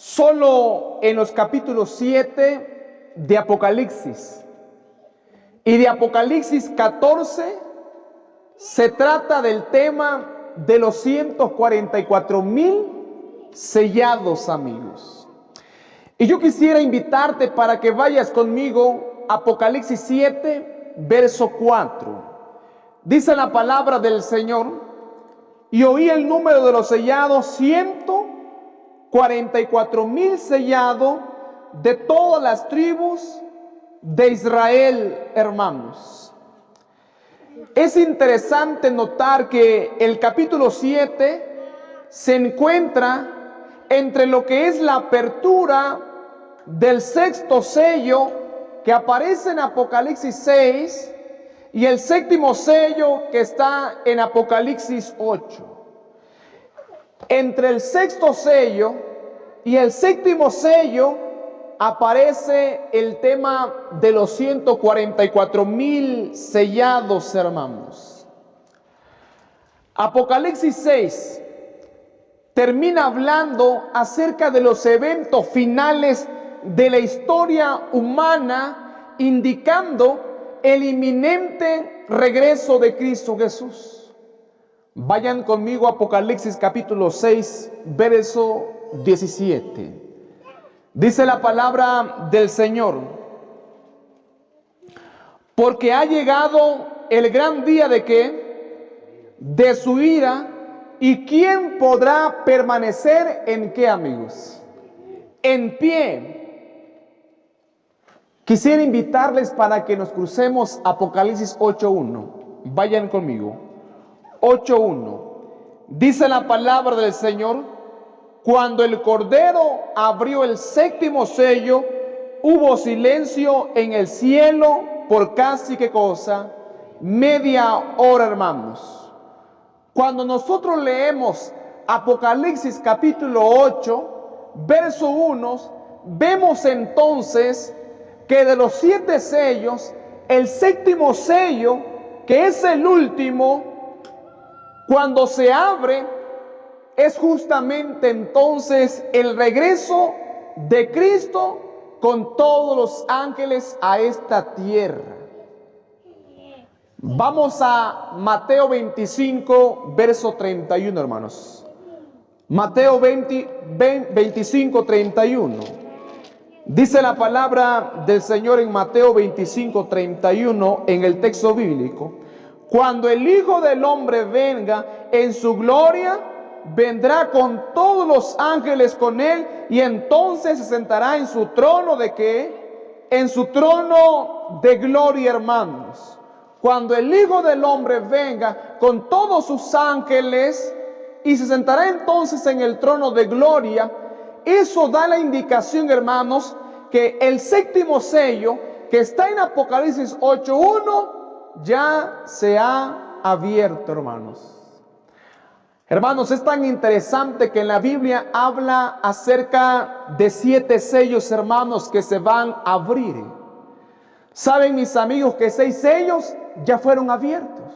solo en los capítulos 7 de Apocalipsis. Y de Apocalipsis 14 se trata del tema de los 144,000 sellados, amigos. Y yo quisiera invitarte para que vayas conmigo a Apocalipsis 7, verso 4. Dice la palabra del Señor: y oí el número de los sellados, 144,000 sellados de todas las tribus de Israel, hermanos. Es interesante notar que el capítulo 7 se encuentra entre lo que es la apertura del sexto sello que aparece en Apocalipsis 6 y el séptimo sello que está en Apocalipsis 8. Entre el sexto sello y el séptimo sello aparece el tema de los 144,000 sellados, hermanos. Apocalipsis 6 termina hablando acerca de los eventos finales de la historia humana, indicando el inminente regreso de Cristo Jesús. Vayan conmigo a Apocalipsis capítulo 6, verso 17. Dice la palabra del Señor: porque ha llegado el gran día de ¿qué? De su ira. ¿Y quién podrá permanecer en qué, amigos? En pie. Quisiera invitarles para que nos crucemos Apocalipsis 8:1. Vayan conmigo. 8:1. Dice la palabra del Señor: cuando el Cordero abrió el séptimo sello, hubo silencio en el cielo por casi, ¿qué cosa? Media hora, hermanos. Cuando nosotros leemos Apocalipsis capítulo 8, verso 1, vemos entonces que de los 7 sellos, el séptimo sello, que es el último, cuando se abre, es justamente entonces el regreso de Cristo con todos los ángeles a esta tierra. Vamos a Mateo 25, verso 31, hermanos. Mateo 25, 31. Dice la palabra del Señor en Mateo 25, 31, en el texto bíblico: cuando el Hijo del Hombre venga en su gloria, vendrá con todos los ángeles con él, y entonces se sentará en su trono de ¿qué? En su trono de gloria, hermanos. Cuando el Hijo del Hombre venga con todos sus ángeles y se sentará entonces en el trono de gloria, eso da la indicación, hermanos, que el séptimo sello que está en Apocalipsis 8:1 ya se ha abierto, hermanos. Hermanos, es tan interesante que en la Biblia habla acerca de 7 sellos, hermanos, que se van a abrir. ¿Saben, mis amigos, que 6 sellos ya fueron abiertos?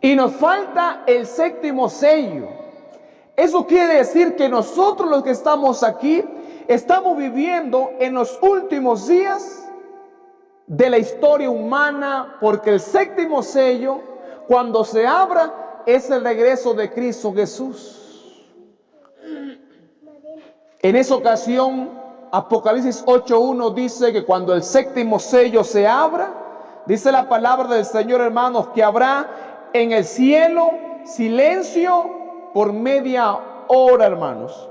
Y nos falta el séptimo sello. Eso quiere decir que nosotros, los que estamos aquí, estamos viviendo en los últimos días de la historia humana, porque el séptimo sello, cuando se abra, es el regreso de Cristo Jesús. En esa ocasión, Apocalipsis 8:1 dice que cuando el séptimo sello se abra, dice la palabra del Señor, hermanos, que habrá en el cielo silencio por media hora, hermanos.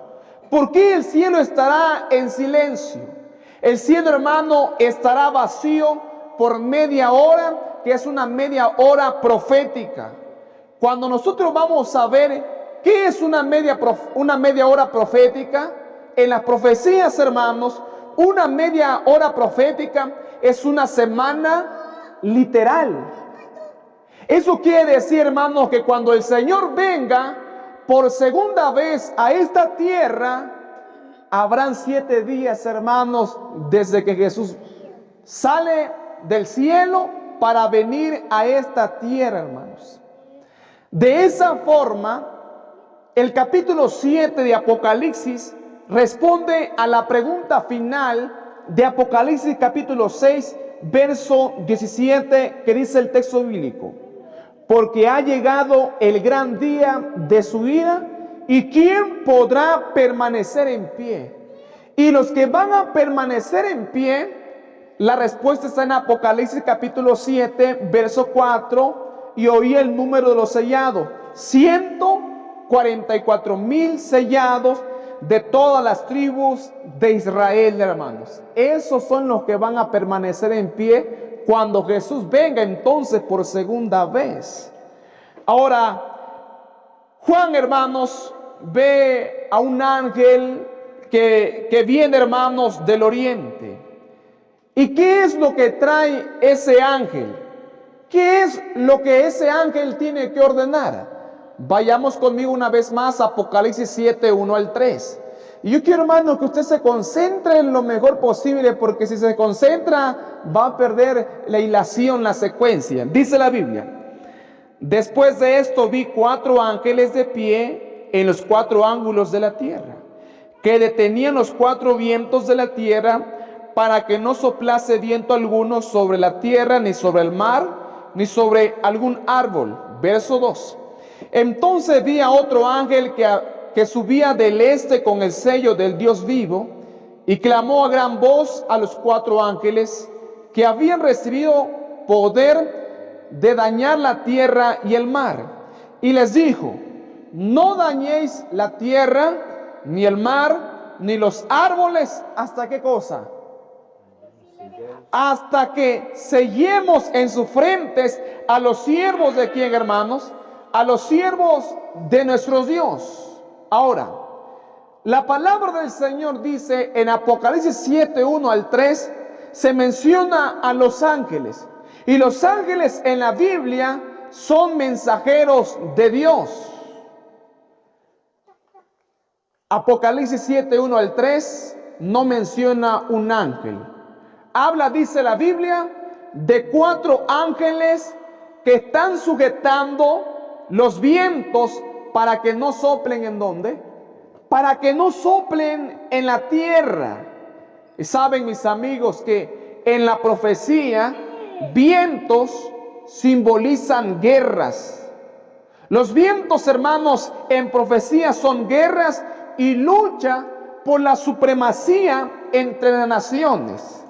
¿Por qué el cielo estará en silencio? El cielo, hermano, estará vacío por media hora, que es una media hora profética. Cuando nosotros vamos a ver qué es una media hora profética, en las profecías, hermanos, una media hora profética es una semana literal. Eso quiere decir, hermanos, que cuando el Señor venga por segunda vez a esta tierra, habrán 7 días, hermanos, desde que Jesús sale del cielo para venir a esta tierra, hermanos. De esa forma, el capítulo 7 de Apocalipsis responde a la pregunta final de Apocalipsis capítulo 6, verso 17, que dice el texto bíblico: porque ha llegado el gran día de su ira, ¿y quién podrá permanecer en pie? Y los que van a permanecer en pie, la respuesta está en Apocalipsis capítulo 7, verso 4, y oí el número de los sellados: 144,000 sellados de todas las tribus de Israel, hermanos. Esos son los que van a permanecer en pie cuando Jesús venga entonces por segunda vez. Ahora, Juan, hermanos, ve a un ángel que viene, hermanos, del oriente. ¿Y qué es lo que trae ese ángel? ¿Qué es lo que ese ángel tiene que ordenar? Vayamos conmigo una vez más a Apocalipsis 7, 1 al 3. Y yo quiero, hermano, que usted se concentre en lo mejor posible, porque si se concentra va a perder la hilación, la secuencia. Dice la Biblia: después de esto vi 4 ángeles de pie en los 4 ángulos de la tierra, que detenían los 4 vientos de la tierra, para que no soplase viento alguno sobre la tierra, ni sobre el mar, ni sobre algún árbol. Verso 2. Entonces vi a otro ángel que subía del este con el sello del Dios vivo, y clamó a gran voz a los 4 ángeles que habían recibido poder de dañar la tierra y el mar, y les dijo: no dañéis la tierra, ni el mar, ni los árboles. ¿Hasta qué cosa? Hasta que sellemos en sus frentes a los siervos de quién, hermanos, a los siervos de nuestro Dios. Ahora, la palabra del Señor dice en Apocalipsis 7, 1 al 3, se menciona a los ángeles. Y los ángeles en la Biblia son mensajeros de Dios. Apocalipsis 7, 1 al 3 no menciona un ángel. Habla, dice la Biblia, de 4 ángeles que están sujetando los vientos para que no soplen ¿en dónde? Para que no soplen en la tierra. Y saben, mis amigos, que en la profecía vientos simbolizan guerras. Los vientos, hermanos, en profecía son guerras y lucha por la supremacía entre las naciones.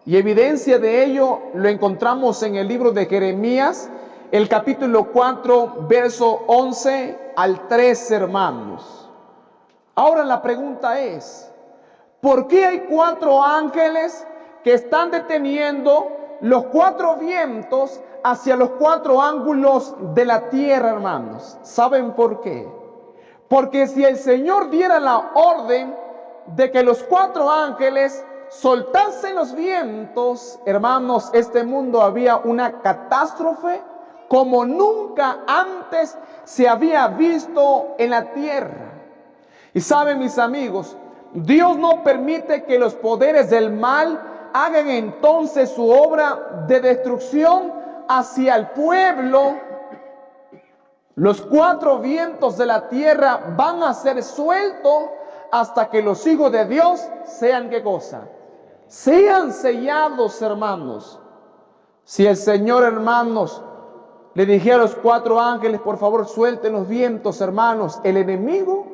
Y evidencia de ello lo encontramos en el libro de Jeremías, el capítulo 4, verso 11 al 13, hermanos. Ahora la pregunta es: ¿por qué hay 4 ángeles que están deteniendo los 4 vientos hacia los 4 ángulos de la tierra, hermanos? ¿Saben por qué? Porque si el Señor diera la orden de que los 4 ángeles soltasen los vientos, hermanos, este mundo había una catástrofe como nunca antes se había visto en la tierra. Y saben, mis amigos, Dios no permite que los poderes del mal hagan entonces su obra de destrucción hacia el pueblo. Los 4 vientos de la tierra van a ser sueltos hasta que los hijos de Dios sean, ¿qué cosa? Sean sellados, hermanos. Si el Señor, hermanos, le dijera a los 4 ángeles: por favor, suelten los vientos, hermanos, el enemigo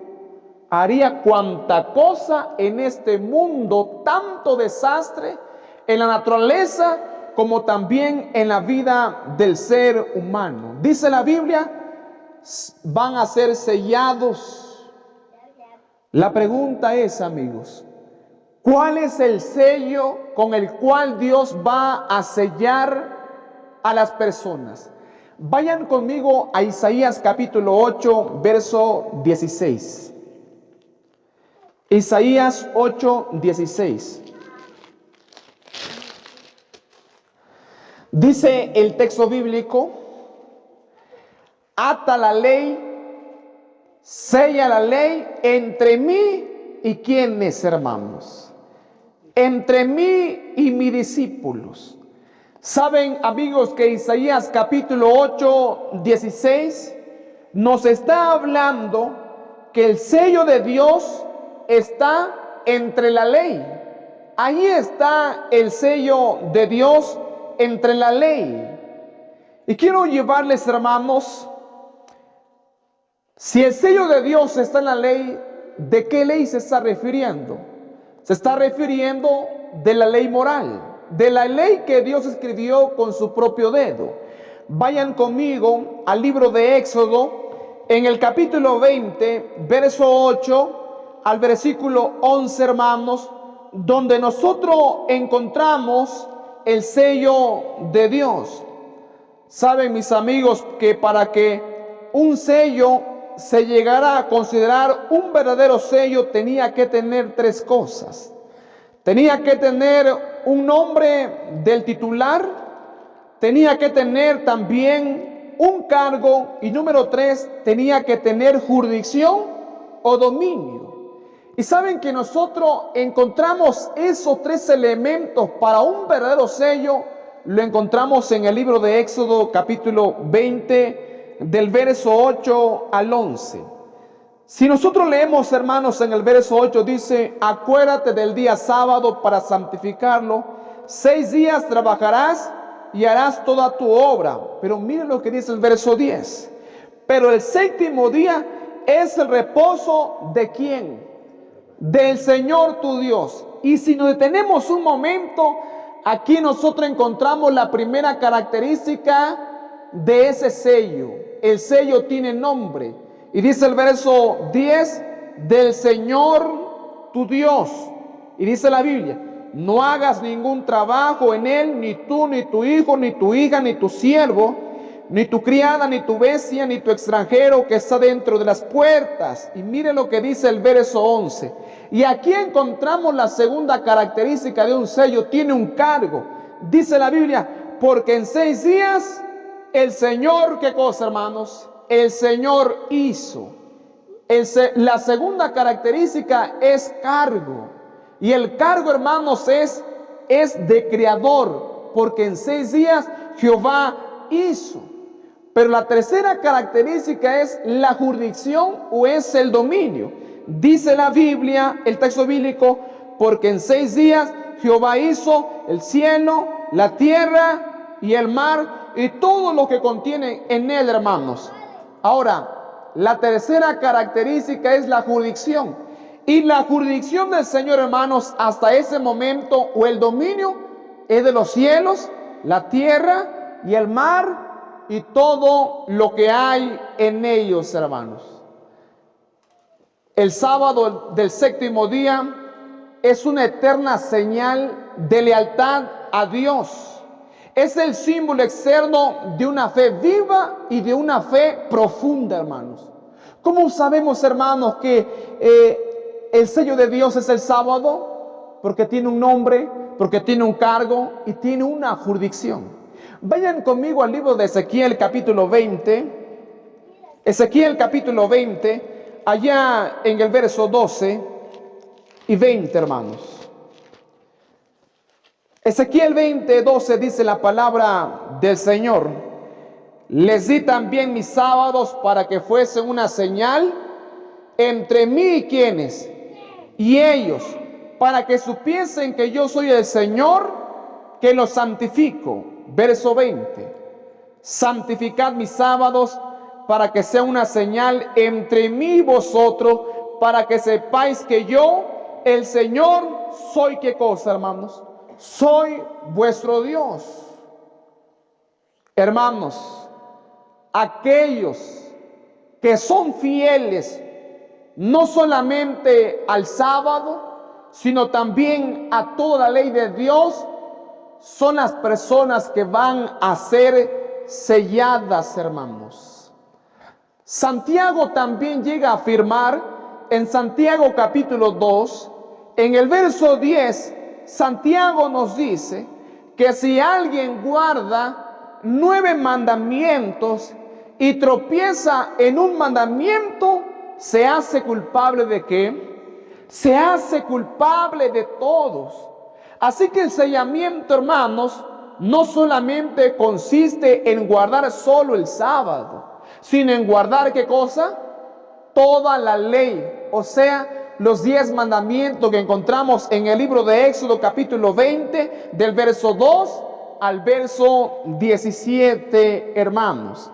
haría cuanta cosa en este mundo, tanto desastre en la naturaleza como también en la vida del ser humano. Dice la Biblia, van a ser sellados. La pregunta es, amigos, ¿cuál es el sello con el cual Dios va a sellar a las personas? Vayan conmigo a Isaías capítulo 8, verso 16. Isaías 8, 16. Dice el texto bíblico: ata la ley, sella la ley entre mí y quienes, hermanos, entre mí y mis discípulos. Saben, amigos, que Isaías capítulo 8, 16 nos está hablando que el sello de Dios está entre la ley. Ahí está el sello de Dios entre la ley. Y quiero llevarles, hermanos, si el sello de Dios está en la ley, ¿de qué ley se está refiriendo? Se está refiriendo de la ley moral, de la ley que Dios escribió con su propio dedo. Vayan conmigo al libro de Éxodo, en el capítulo 20, verso 8 al versículo 11, hermanos, donde nosotros encontramos el sello de Dios. Saben, mis amigos, que para que un sello se llegara a considerar un verdadero sello, tenía que tener tres cosas. Tenía que tener un nombre del titular, tenía que tener también un cargo, y número 3, tenía que tener jurisdicción o dominio. Y saben que nosotros encontramos esos tres elementos para un verdadero sello. Lo encontramos en el libro de Éxodo capítulo 20, del verso 8 al 11. Si nosotros leemos, hermanos, en el verso 8 dice: acuérdate del día sábado para santificarlo. 6 días trabajarás y harás toda tu obra. Pero miren lo que dice el verso 10. Pero el séptimo día es el reposo ¿de quién? Del Señor tu Dios. Y si nos detenemos un momento, aquí nosotros encontramos la primera característica de ese sello. El sello tiene nombre. Y dice el verso 10, del Señor tu Dios. Y dice la Biblia: no hagas ningún trabajo en él, ni tú, ni tu hijo, ni tu hija, ni tu siervo, ni tu criada, ni tu bestia, ni tu extranjero que está dentro de las puertas. Y mire lo que dice el verso 11. Y aquí encontramos la segunda característica de un sello. Tiene un cargo. Dice la Biblia: porque en 6 días el Señor, ¿qué cosa, hermanos? El Señor hizo. La segunda característica es cargo. Y el cargo, hermanos, es de creador. Porque en 6 días Jehová hizo. Pero la tercera característica es la jurisdicción o es el dominio. Dice la Biblia, el texto bíblico: porque en 6 días Jehová hizo el cielo, la tierra y el mar y todo lo que contiene en él, hermanos. Ahora, la tercera característica es la jurisdicción. Y la jurisdicción del Señor, hermanos, hasta ese momento, o el dominio, es de los cielos, la tierra y el mar y todo lo que hay en ellos, hermanos. El sábado del séptimo día es una eterna señal de lealtad a Dios. Es el símbolo externo de una fe viva y de una fe profunda, hermanos. ¿Cómo sabemos, hermanos, que el sello de Dios es el sábado? Porque tiene un nombre, porque tiene un cargo y tiene una jurisdicción. Vayan conmigo al libro de Ezequiel capítulo 20. Ezequiel capítulo 20, allá en el verso 12 y 20, hermanos. Ezequiel 20, 12 dice la palabra del Señor: les di también mis sábados para que fuesen una señal entre mí y quienes y ellos, para que supiesen que yo soy el Señor que los santifico. Verso 20: santificad mis sábados para que sea una señal entre mí y vosotros, para que sepáis que yo, el Señor, soy ¿qué cosa, hermanos? Soy vuestro Dios. Hermanos, aquellos que son fieles no solamente al sábado, sino también a toda la ley de Dios, son las personas que van a ser selladas, hermanos. Santiago también llega a afirmar en Santiago capítulo 2, en el verso 10, Santiago nos dice que si alguien guarda 9 mandamientos y tropieza en un mandamiento, se hace culpable ¿de qué? Se hace culpable de todos. Así que el sellamiento, hermanos, no solamente consiste en guardar solo el sábado, sino en guardar ¿qué cosa? Toda la ley, o sea, los 10 mandamientos que encontramos en el libro de Éxodo capítulo 20, del verso 2 al verso 17, hermanos.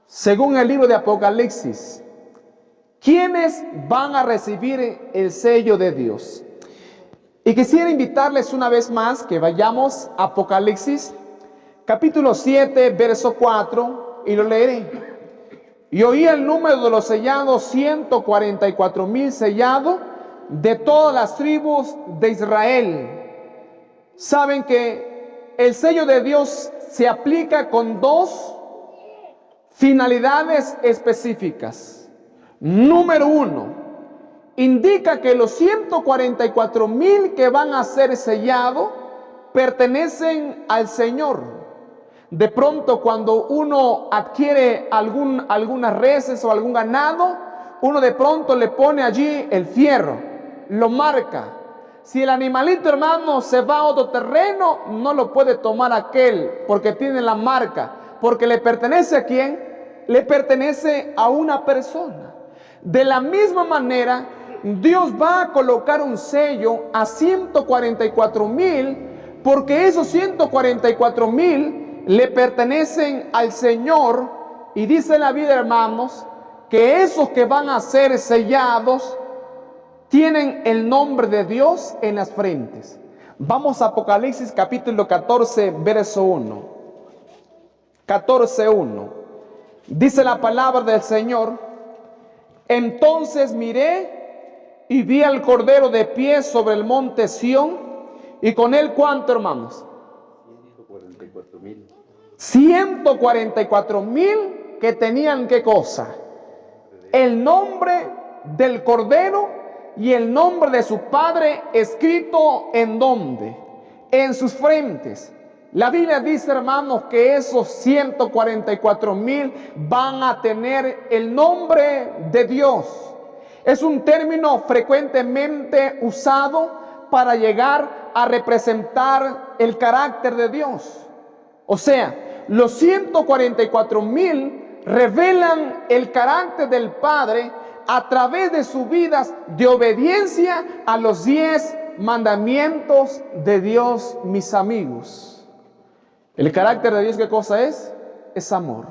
Según el libro de Apocalipsis, ¿quiénes van a recibir el sello de Dios? Y quisiera invitarles una vez más que vayamos a Apocalipsis capítulo 7, verso 4, y lo leeré. Y oí el número de los sellados, 144,000 sellados de todas las tribus de Israel. Saben que el sello de Dios se aplica con dos finalidades específicas. Número 1, indica que los 144,000 que van a ser sellados pertenecen al Señor. De pronto, cuando uno adquiere algunas reses o algún ganado, uno de pronto le pone allí el fierro, lo marca. Si el animalito, hermano, se va a otro terreno, no lo puede tomar aquel, porque tiene la marca. Porque le pertenece ¿a quién? Le pertenece a una persona. De la misma manera, Dios va a colocar un sello a 144,000, porque esos 144,000 le pertenecen al Señor. Y dice la Biblia, hermanos, que esos que van a ser sellados tienen el nombre de Dios en las frentes. Vamos a Apocalipsis capítulo 14, verso 1. 14:1. Dice la palabra del Señor: entonces miré y vi al Cordero de pie sobre el monte Sión, y con él, ¿cuánto, hermanos? 144,000. 144,000 que tenían, ¿qué cosa? El nombre del Cordero y el nombre de su Padre escrito ¿en dónde? En sus frentes. La Biblia dice, hermanos, que esos 144,000 van a tener el nombre de Dios. Es un término frecuentemente usado para llegar a representar el carácter de Dios. O sea, los 144,000 revelan el carácter del Padre a través de sus vidas de obediencia a los 10 mandamientos de Dios, mis amigos. El carácter de Dios, ¿qué cosa es? Es amor.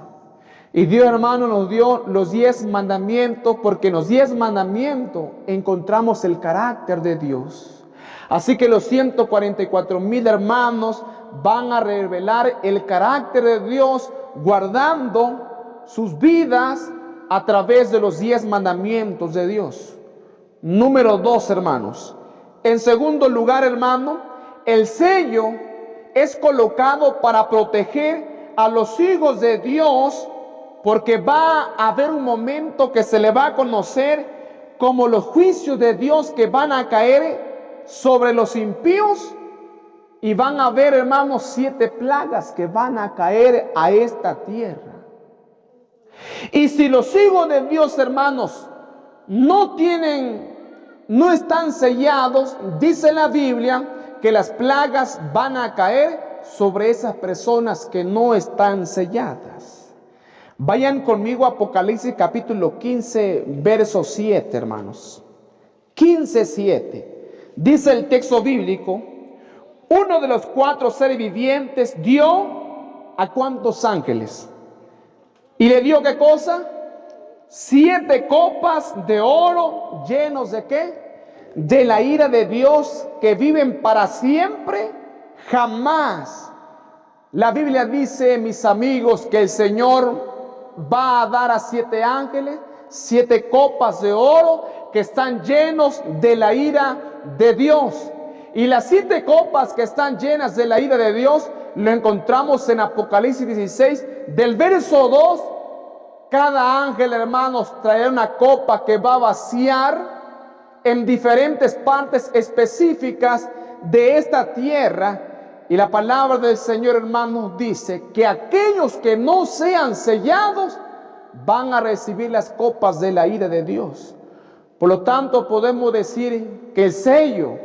Y Dios, hermano, nos dio los 10 mandamientos, porque en los 10 mandamientos encontramos el carácter de Dios. Así que los 144,000 hermanos van a revelar el carácter de Dios, guardando sus vidas a través de los 10 mandamientos de Dios. Número 2, hermanos. En segundo lugar, hermano, el sello es colocado para proteger a los hijos de Dios, porque va a haber un momento que se le va a conocer como los juicios de Dios que van a caer sobre los impíos. Y van a haber, hermanos, 7 plagas que van a caer a esta tierra. Y si los hijos de Dios, hermanos, no están sellados, dice la Biblia que las plagas van a caer sobre esas personas que no están selladas. Vayan conmigo a Apocalipsis capítulo 15, verso 7, hermanos. 15:7. Dice el texto bíblico: uno de los 4 seres vivientes dio ¿a cuántos ángeles? Y le dio, ¿qué cosa? 7 copas de oro llenos ¿de qué? De la ira de Dios, que viven para siempre, jamás. La Biblia dice, mis amigos, que el Señor va a dar a 7 ángeles 7 copas de oro que están llenos de la ira de Dios. Y las 7 copas que están llenas de la ira de Dios lo encontramos en Apocalipsis 16, del verso 2. Cada ángel, hermanos, traerá una copa que va a vaciar en diferentes partes específicas de esta tierra. Y la palabra del Señor, hermanos, dice que aquellos que no sean sellados van a recibir las copas de la ira de Dios. Por lo tanto, podemos decir que el sello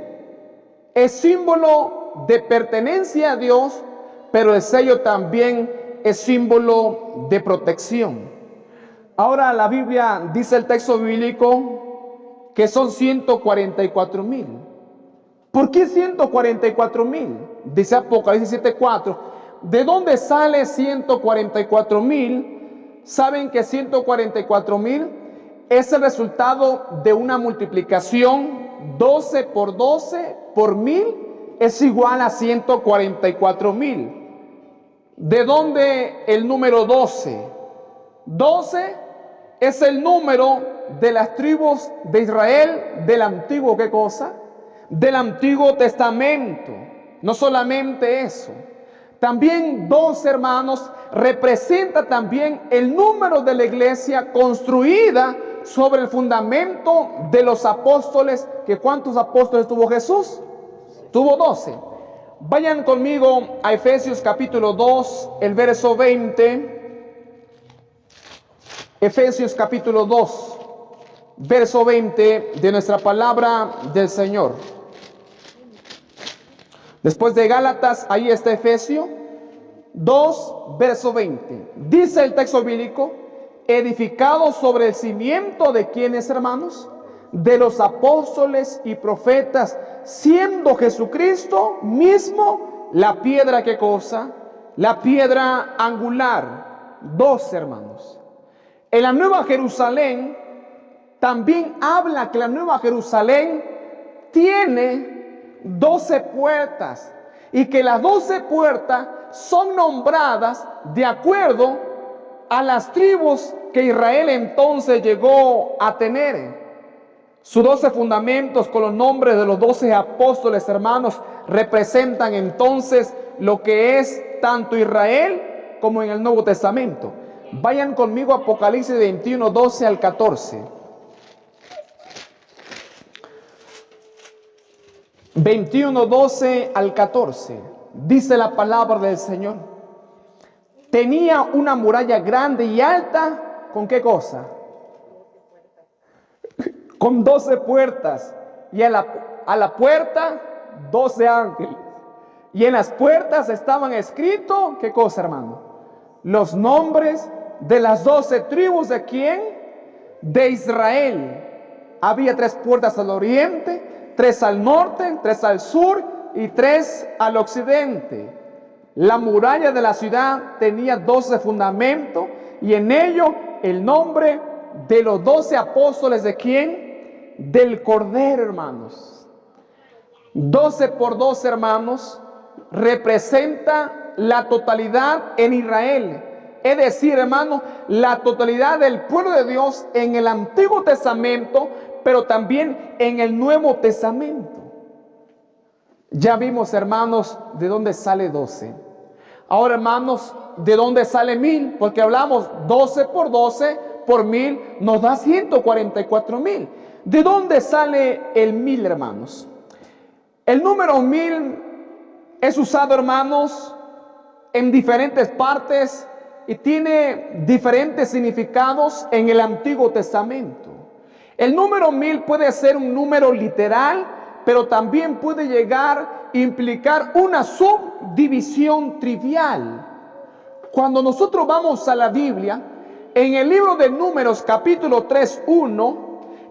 es símbolo de pertenencia a Dios, pero el sello también es símbolo de protección. Ahora la Biblia dice, el texto bíblico, que son 144,000. ¿Por qué 144,000? Dice Apocalipsis 7:4. ¿De dónde sale 144,000? Saben que 144,000 es el resultado de una multiplicación. 12 por 12 por 1000 es igual a 144,000. ¿De dónde el número 12? 12 es el número de las tribus de Israel del antiguo, ¿qué cosa? Del Antiguo Testamento. No solamente eso. También 12, hermanos, representa también el número de la iglesia construida sobre el fundamento de los apóstoles. ¿Que cuántos apóstoles tuvo Jesús? Tuvo 12. Vayan conmigo a Efesios capítulo 2, el verso 20. Efesios capítulo 2, verso 20 de nuestra palabra del Señor. Después de Gálatas, ahí está Efesios 2, verso 20. Dice el texto bíblico: edificado sobre el cimiento de quienes, hermanos, de los apóstoles y profetas, siendo Jesucristo mismo la piedra, ¿qué cosa? La piedra angular. 12, hermanos. En la Nueva Jerusalén también habla que la Nueva Jerusalén tiene 12 puertas y que las 12 puertas son nombradas de acuerdo a las tribus que Israel entonces llegó a tener. Sus 12 fundamentos con los nombres de los 12 apóstoles, hermanos, representan entonces lo que es tanto Israel como en el Nuevo Testamento. Vayan conmigo a Apocalipsis 21, 12 al 14. 21, 12 al 14. Dice la palabra del Señor: tenía una muralla grande y alta. ¿Con qué cosa? Con 12 puertas. Y a la puerta 12 ángeles. Y en las puertas estaban escritos, ¿qué cosa, hermano? Los nombres de las 12 tribus. ¿De quién? De Israel. Había 3 puertas al oriente, 3 al norte, 3 al sur y 3 al occidente. La muralla de la ciudad tenía 12 fundamentos y en ello el nombre de los 12 apóstoles. ¿De quién? Del Cordero, hermanos. 12 por 12, hermanos, representa la totalidad en Israel. Es decir, hermanos, la totalidad del pueblo de Dios en el Antiguo Testamento, pero también en el Nuevo Testamento. Ya vimos, hermanos, de dónde sale 12. Ahora, hermanos, ¿de dónde sale 1000? Porque hablamos 12 por 12 por 1000 nos da 144,000. ¿De dónde sale el 1000, hermanos? El número 1000 es usado, hermanos, en diferentes partes y tiene diferentes significados en el Antiguo Testamento. El número 1000 puede ser un número literal, pero también puede llegar a implicar una subdivisión trivial. Cuando nosotros vamos a la Biblia, en el libro de Números capítulo 3, 1,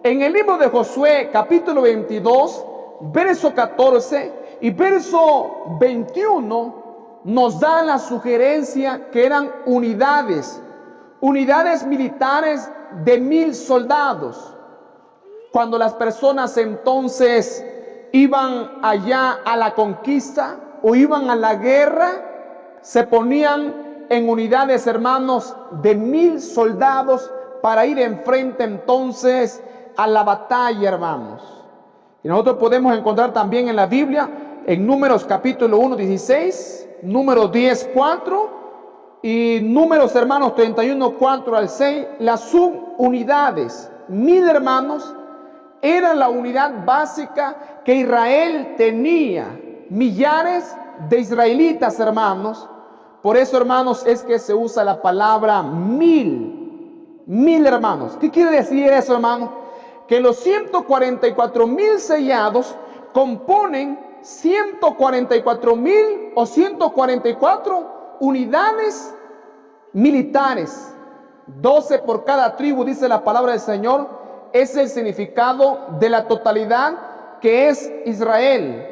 en el libro de Josué capítulo 22, verso 14 y verso 21, nos dan la sugerencia que eran unidades militares de 1000 soldados. Cuando las personas entonces iban allá a la conquista o iban a la guerra, se ponían en unidades, hermanos, de 1000 soldados para ir enfrente entonces a la batalla, hermanos. Y nosotros podemos encontrar también en la Biblia, en Números capítulo 1, 16, Números 10, 4 y Números, hermanos, 31, 4 al 6, las subunidades. 1000, hermanos, era la unidad básica que Israel tenía. Millares de israelitas, hermanos. Por eso, hermanos, es que se usa la palabra 1000. 1000, hermanos. ¿Qué quiere decir eso, hermanos? Que los 144,000 sellados componen 144,000 o 144 unidades militares. 12 por cada tribu, dice la palabra del Señor, es el significado de la totalidad que es Israel.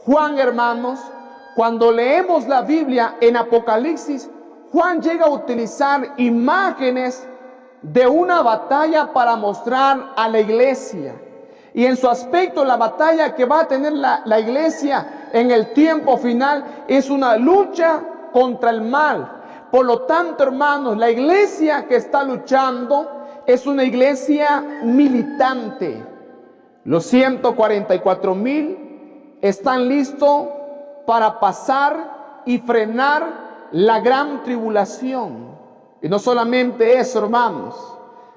Juan, hermanos, cuando leemos la Biblia en Apocalipsis, Juan llega a utilizar imágenes de una batalla para mostrar a la iglesia. Y en su aspecto, la batalla que va a tener la iglesia en el tiempo final es una lucha contra el mal. Por lo tanto, hermanos, la iglesia que está luchando es una iglesia militante. Los 144,000 están listos para pasar y frenar la gran tribulación. Y no solamente eso, hermanos.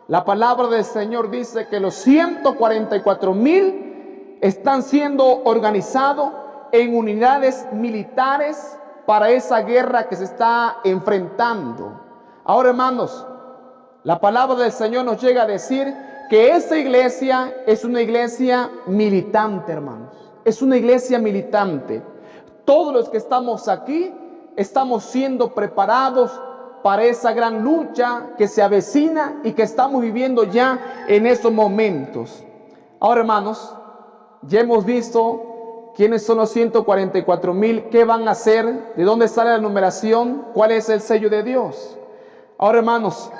La palabra del Señor dice que los 144,000 están siendo organizados en unidades militares para esa guerra que se está enfrentando. Ahora, hermanos, la palabra del Señor nos llega a decir que esa iglesia es una iglesia militante, hermanos. Es una iglesia militante. Todos los que estamos aquí estamos siendo preparados para esa gran lucha que se avecina y que estamos viviendo ya en estos momentos. Ahora, hermanos, ya hemos visto quiénes son los 144,000, qué van a hacer, de dónde sale la numeración, cuál es el sello de Dios. Ahora, hermanos,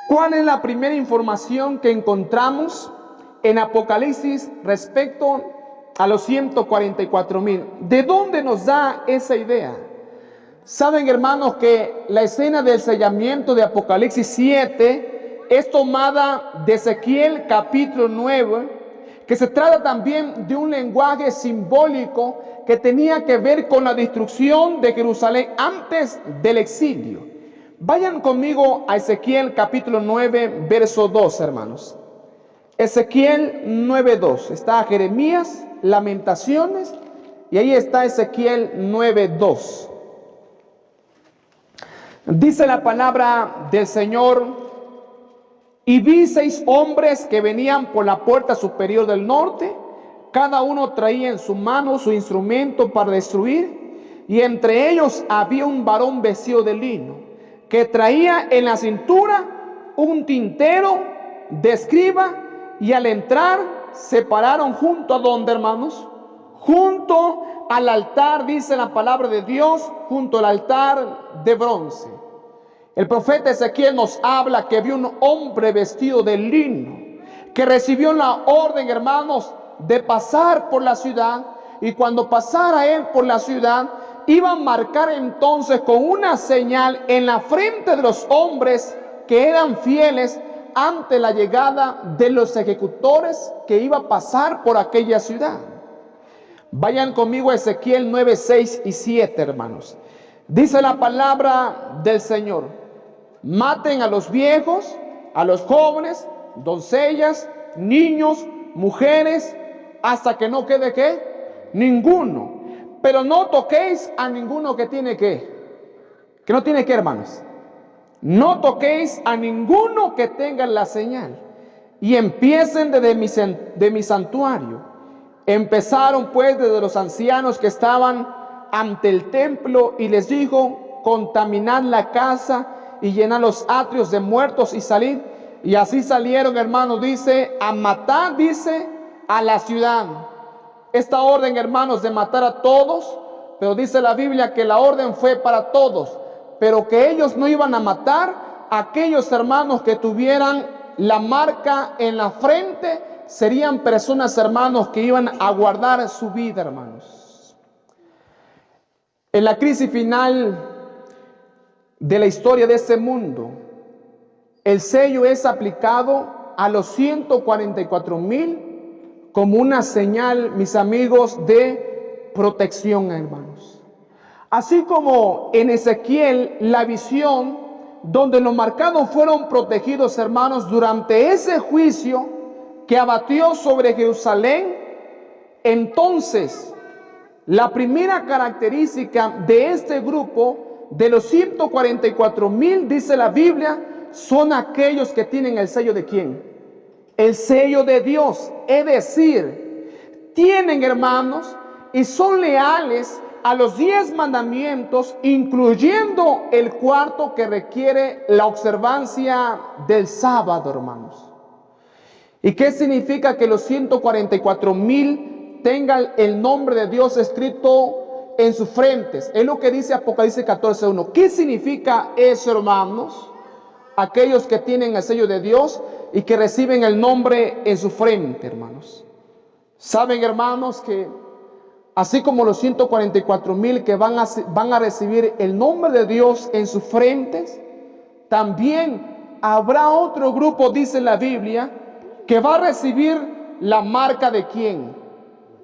¿cuál es la primera información que encontramos en Apocalipsis respecto a los 144,000? ¿De dónde nos da esa idea? Saben, hermanos, que la escena del sellamiento de Apocalipsis 7 es tomada de Ezequiel capítulo 9, que se trata también de un lenguaje simbólico que tenía que ver con la destrucción de Jerusalén antes del exilio. Vayan conmigo a Ezequiel capítulo 9, verso 2, hermanos. Ezequiel 9:2. Está Jeremías, Lamentaciones, y ahí está Ezequiel 9:2. Dice la palabra del Señor: y vi 6 hombres que venían por la puerta superior del norte, cada uno traía en su mano su instrumento para destruir, y entre ellos había un varón vestido de lino, que traía en la cintura un tintero de escriba, y al entrar se pararon junto a donde, hermanos, junto al altar, dice la palabra de Dios, junto al altar de bronce. El profeta Ezequiel nos habla que vio un hombre vestido de lino, que recibió la orden, hermanos, de pasar por la ciudad, y cuando pasara él por la ciudad, iba a marcar entonces con una señal en la frente de los hombres que eran fieles ante la llegada de los ejecutores que iba a pasar por aquella ciudad. Vayan conmigo a Ezequiel 9, 6 y 7, hermanos. Dice la palabra del Señor: maten a los viejos, a los jóvenes, doncellas, niños, mujeres, hasta que no quede ¿qué? Ninguno. Pero no toquéis a ninguno que tiene que no tiene que, hermanos. No toquéis a ninguno que tenga la señal. Y empiecen de mi santuario. Empezaron pues desde los ancianos que estaban ante el templo, y les dijo: contaminad la casa y llenad los atrios de muertos y salid. Y así salieron, hermanos, dice, a matar, dice, a la ciudad. Esta orden, hermanos, de matar a todos, pero dice la Biblia que la orden fue para todos, pero que ellos no iban a matar a aquellos hermanos que tuvieran la marca en la frente. Serían personas, hermanos, que iban a guardar su vida, hermanos. En la crisis final de la historia de este mundo, el sello es aplicado a los 144,000 como una señal, mis amigos, de protección, hermanos. Así como en Ezequiel, la visión donde los marcados fueron protegidos, hermanos, durante ese juicio que abatió sobre Jerusalén. Entonces, la primera característica de este grupo, de los 144,000, dice la Biblia, son aquellos que tienen el sello de ¿quién? El sello de Dios. Es decir, tienen, hermanos, y son leales a los 10 mandamientos, incluyendo el cuarto, que requiere la observancia del sábado, hermanos. ¿Y qué significa que los 144,000 tengan el nombre de Dios escrito en sus frentes? Es lo que dice Apocalipsis 14:1. ¿Qué significa eso, hermanos? Aquellos que tienen el sello de Dios y que reciben el nombre en su frente, hermanos. Saben, hermanos, que así como los 144,000 que van a recibir el nombre de Dios en sus frentes, también habrá otro grupo, dice la Biblia, que va a recibir la marca de ¿quién?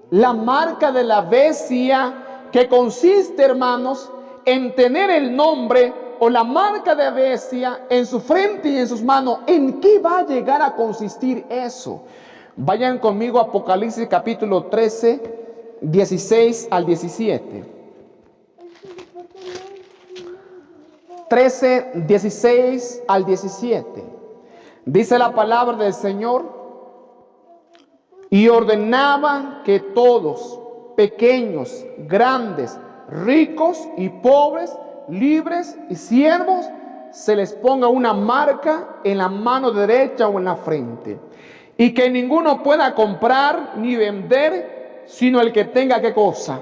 La marca de la bestia, que consiste, hermanos, en tener el nombre o la marca de bestia en su frente y en sus manos. ¿En qué va a llegar a consistir eso? Vayan conmigo a Apocalipsis capítulo 13, 16 al 17. 13, 16 al 17. Dice la palabra del Señor: y ordenaba que todos, pequeños, grandes, ricos y pobres, libres y siervos, se les ponga una marca en la mano derecha o en la frente, y que ninguno pueda comprar ni vender, sino el que tenga ¿qué cosa?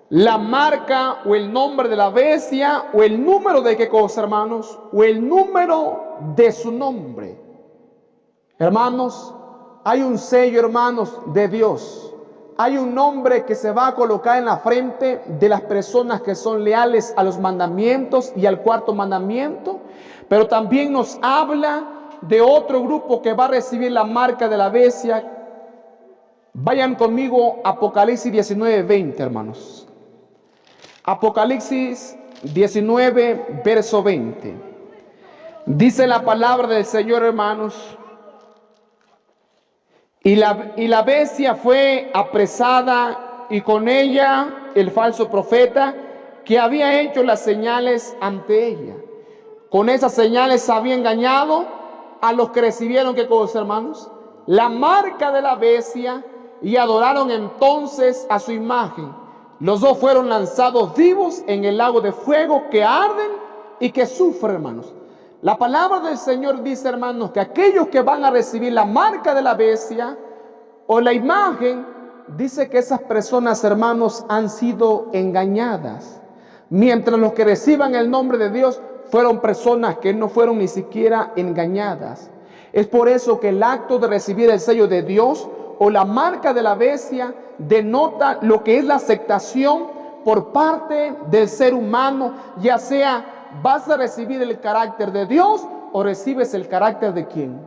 La marca o el nombre de la bestia, o el número de ¿qué cosa, hermanos? O el número de su nombre. Hermanos, hay un sello, hermanos, de Dios. Hay un nombre que se va a colocar en la frente de las personas que son leales a los mandamientos y al cuarto mandamiento. Pero también nos habla de otro grupo que va a recibir la marca de la bestia. Vayan conmigo a Apocalipsis 19, 20, hermanos. Apocalipsis 19, verso 20. Dice la palabra del Señor, hermanos: y la bestia fue apresada, y con ella el falso profeta, que había hecho las señales ante ella. Con esas señales había engañado a los que recibieron, ¿qué cosa, hermanos? La marca de la bestia, y adoraron entonces a su imagen. Los dos fueron lanzados vivos en el lago de fuego, que arden y que sufren, hermanos. La palabra del Señor dice, hermanos, que aquellos que van a recibir la marca de la bestia o la imagen, dice que esas personas, hermanos, han sido engañadas. Mientras los que reciban el nombre de Dios fueron personas que no fueron ni siquiera engañadas. Es por eso que el acto de recibir el sello de Dios o la marca de la bestia denota lo que es la aceptación por parte del ser humano, ya sea vas a recibir el carácter de Dios o recibes el carácter de ¿quién?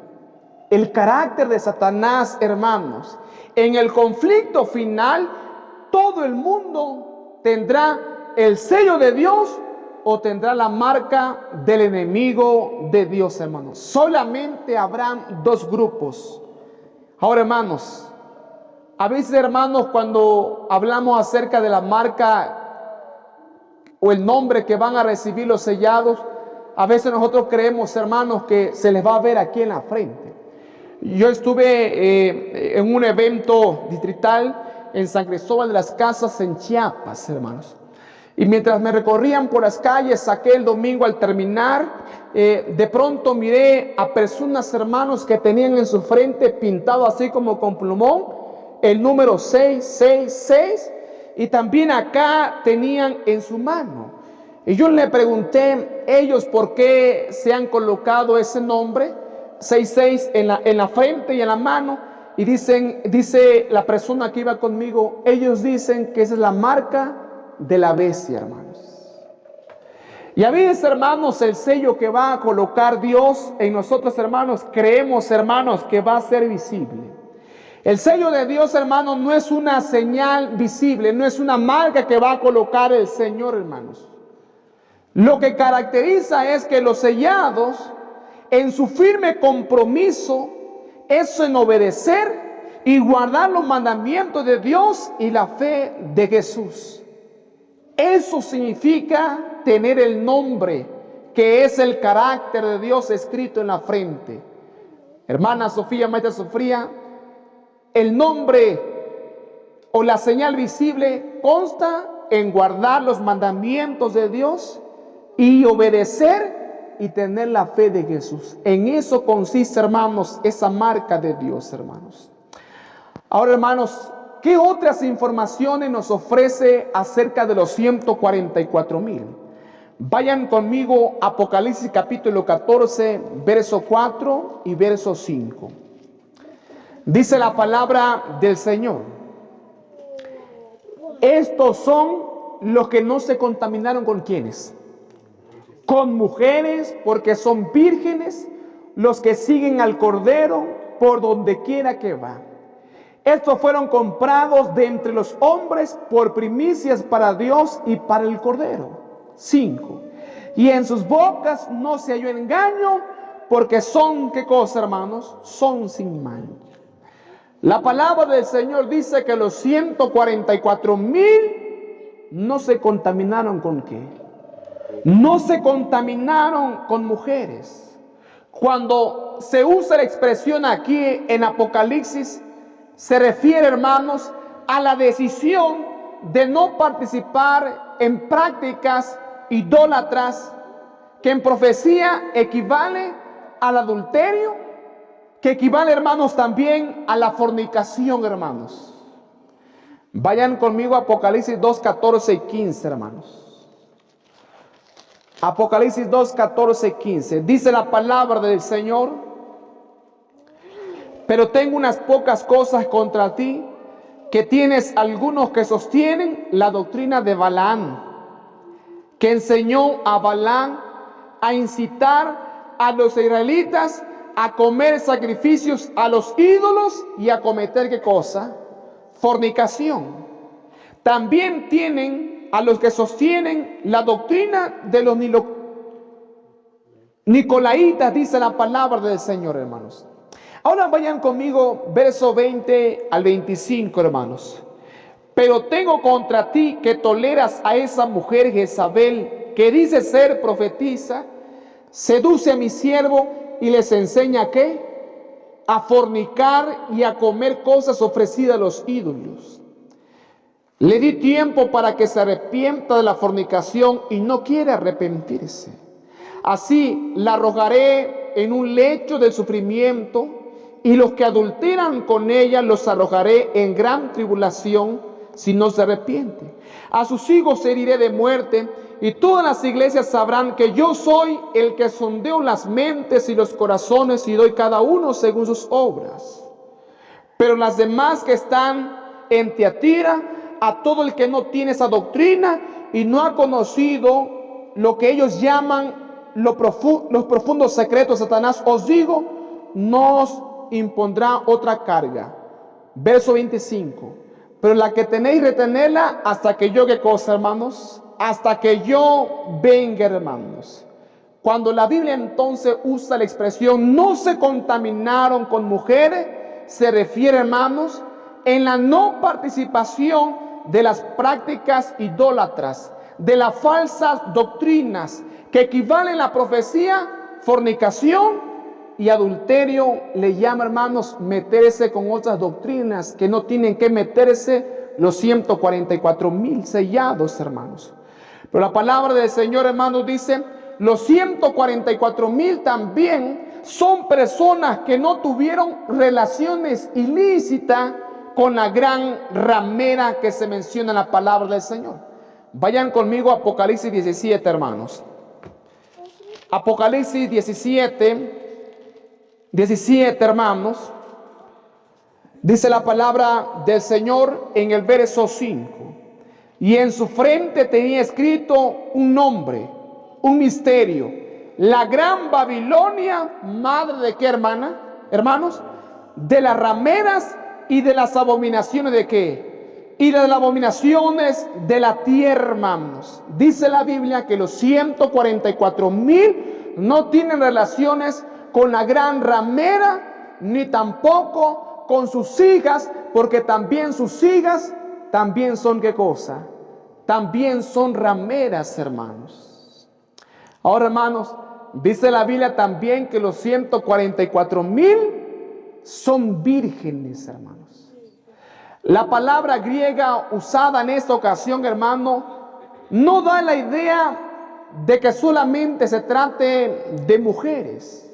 El carácter de Satanás, hermanos. En el conflicto final, todo el mundo tendrá el sello de Dios o tendrá la marca del enemigo de Dios, hermanos. Solamente habrán dos grupos. Ahora, hermanos, a veces, hermanos, cuando hablamos acerca de la marca o el nombre que van a recibir los sellados, a veces nosotros creemos, hermanos, que se les va a ver aquí en la frente. Yo estuve en un evento distrital en San Cristóbal de las Casas, en Chiapas, hermanos. Y mientras me recorrían por las calles, saqué el domingo al terminar, de pronto miré a personas, hermanos, que tenían en su frente pintado así como con plumón el número 666, y también acá tenían en su mano. Y yo le pregunté ellos por qué se han colocado ese nombre 66 en la frente y en la mano, y dice la persona que iba conmigo, ellos dicen que esa es la marca de la bestia, hermanos. Y a veces, hermanos, el sello que va a colocar Dios en nosotros, hermanos, creemos, hermanos, que va a ser visible. El sello de Dios, hermanos, no es una señal visible, no es una marca que va a colocar el Señor, hermanos. Lo que caracteriza es que los sellados, en su firme compromiso, es en obedecer y guardar los mandamientos de Dios y la fe de Jesús. Eso significa tener el nombre, que es el carácter de Dios escrito en la frente. Hermana Sofía, maestra Sofía, el nombre o la señal visible consta en guardar los mandamientos de Dios y obedecer y tener la fe de Jesús. En eso consiste, hermanos, esa marca de Dios, hermanos. Ahora, hermanos, ¿qué otras informaciones nos ofrece acerca de los 144,000? Vayan conmigo a Apocalipsis capítulo 14, verso 4 y verso 5. Dice la palabra del Señor: estos son los que no se contaminaron ¿con quiénes? Con mujeres, porque son vírgenes, los que siguen al Cordero por donde quiera que va. Estos fueron comprados de entre los hombres por primicias para Dios y para el Cordero. 5. Y en sus bocas no se halló engaño, porque son, ¿qué cosa, hermanos? Son sin mancha. La palabra del Señor dice que los 144,000 no se contaminaron ¿con qué? No se contaminaron con mujeres. Cuando se usa la expresión aquí en Apocalipsis, se refiere, hermanos, a la decisión de no participar en prácticas idólatras, que en profecía equivale al adulterio, que equivale, hermanos, también a la fornicación, hermanos. Vayan conmigo a Apocalipsis 2, 14 y 15, hermanos. Apocalipsis 2, 14 y 15. Dice la palabra del Señor: pero tengo unas pocas cosas contra ti, que tienes algunos que sostienen la doctrina de Balaam, que enseñó a Balaam a incitar a los israelitas a comer sacrificios a los ídolos y a cometer ¿qué cosa? Fornicación. También tienen a los que sostienen la doctrina de los nicolaitas, dice la palabra del Señor, hermanos. Ahora vayan conmigo, verso 20 al 25, hermanos. Pero tengo contra ti que toleras a esa mujer Jezabel, que dice ser profetisa, seduce a mi siervo y les enseña ¿qué? A fornicar y a comer cosas ofrecidas a los ídolos. Le di tiempo para que se arrepienta de la fornicación y no quiere arrepentirse. Así la arrojaré en un lecho de sufrimiento, y los que adulteran con ella los arrojaré en gran tribulación si no se arrepiente. A sus hijos heriré de muerte, y todas las iglesias sabrán que yo soy el que sondeo las mentes y los corazones y doy cada uno según sus obras. Pero las demás que están en Tiatira, a todo el que no tiene esa doctrina y no ha conocido lo que ellos llaman los profundos secretos de Satanás, os digo, no os impondrá otra carga. Verso 25. Pero la que tenéis, retenerla hasta que yo, ¿qué cosa, hermanos? Hasta que yo venga, hermanos. Cuando la Biblia entonces usa la expresión no se contaminaron con mujeres, se refiere, hermanos, en la no participación de las prácticas idólatras, de las falsas doctrinas que equivalen a la profecía, fornicación y adulterio. Le llama, hermanos, meterse con otras doctrinas que no tienen que meterse los 144,000 sellados, hermanos. Pero la palabra del Señor, hermanos, dice, los 144,000 también son personas que no tuvieron relaciones ilícitas con la gran ramera que se menciona en la palabra del Señor. Vayan conmigo a Apocalipsis 17, hermanos. Apocalipsis 17, hermanos. Dice la palabra del Señor en el verso 5. Y en su frente tenía escrito un nombre, un misterio. La gran Babilonia, madre de qué, hermanos, de las rameras y de las abominaciones de qué, y de las abominaciones de la tierra, hermanos. Dice la Biblia que los 144,000 no tienen relaciones con la gran ramera, ni tampoco con sus hijas, porque también sus hijas también son ¿qué cosa? También son rameras, hermanos. Ahora, hermanos, dice la Biblia también que los 144,000 son vírgenes, hermanos. La palabra griega usada en esta ocasión, hermano, no da la idea de que solamente se trate de mujeres.